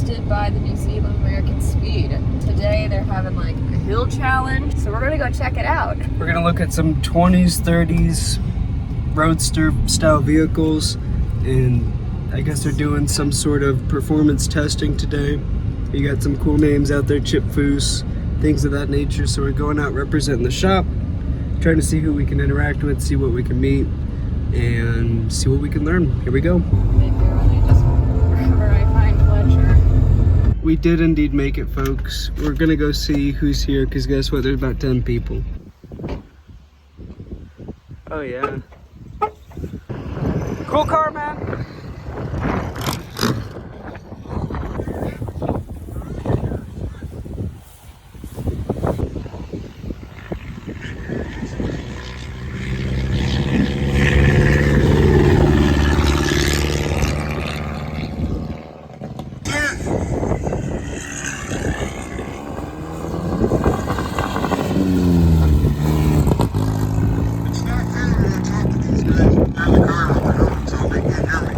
hosted by the New Zealand American Speed. Today they're having like a hill challenge, so we're gonna go check it out. We're gonna look at some 20s, 30s roadster style vehicles, and I guess they're doing some sort of performance testing today. You got some cool names out there, Chip Foose, things of that nature. So we're going out representing the shop, trying to see who we can interact with, see what we can meet, and see what we can learn. Here we go. They barely just wherever I find pleasure. We did indeed make it, folks. We're gonna go see who's here, because guess what? There's about 10 people. Oh yeah. Cool car, man. It's not fair when I talk to these guys. I'm in the car on the road, so they can't hear me.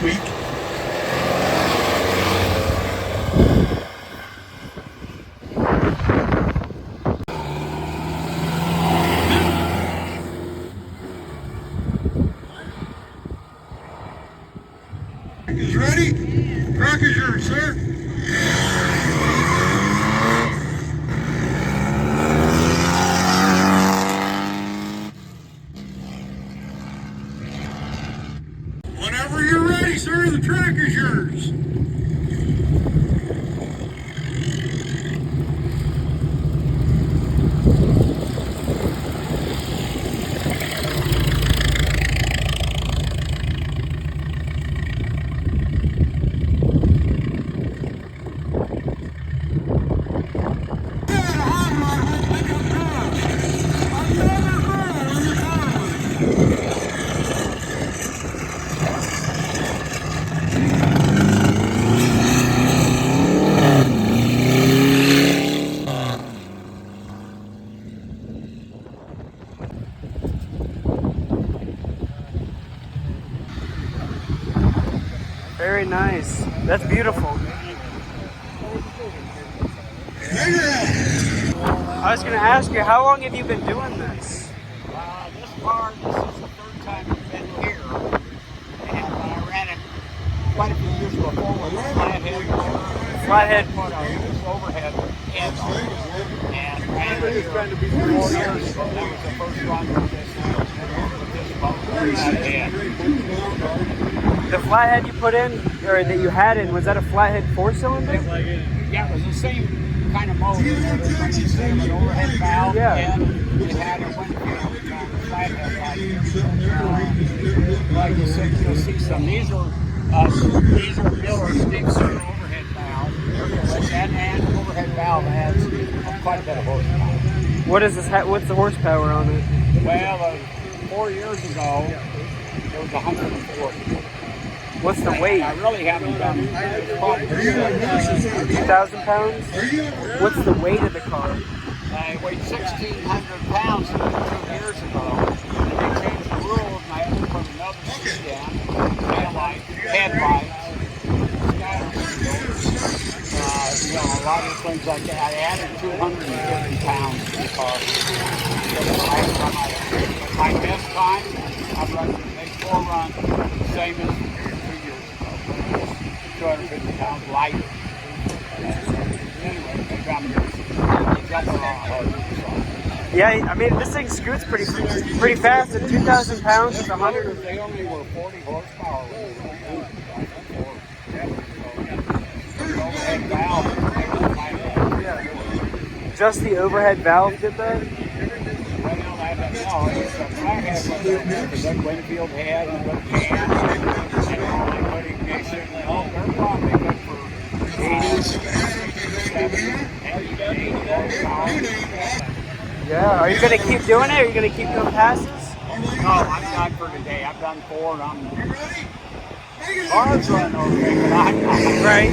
week. Is ready? Track is yours, sir. Whenever you're ready, sir, the track is yours. Very nice. That's beautiful. I was going to ask you, how long have you been doing this? This car, this is the third time I've been here. And I ran it quite a few years before with a flathead put a loose overhead head on it. And ran it here 4 years ago. That was the first run with this flathead. The flathead you put in, or that you had in, was that a flathead 4-cylinder? Yeah, it was the same kind of motor. Instead of an overhead valve, and it had a Winfield flathead like you said, you'll see some. These are Miller speedster overhead valve. That and overhead valve adds quite a bit of horsepower. What is this? What's the horsepower on it? Well, 4 years ago, it was 140. What's the weight? I really haven't done 2,000 pounds? What's the weight of the car? I weighed 1,600 pounds 2 years ago. And they changed the rules, and I had to put another seat down, taillight, headlights, a lot of things like that. I added 250 pounds to the car. My best time, I've run the big 4 run, same as 2 years ago. 250 pounds lighter. Anyway, maybe I'm jumping on hard. Yeah, I mean, this thing scoots pretty fast. At 2,000 pounds, it's 100. They only were 40 horsepower. Overhead valve. Just the overhead valve did that? Well, I don't know. It's a flathead with a good Winfield head and a good pan and all that good ignition. Oh, they're probably good for 80 horsepower. Yeah. Are you going to keep doing it? Are you going to keep doing passes? No, I'm done for today. I've done 4 and I'm... Cars run okay, but I'm not. Right.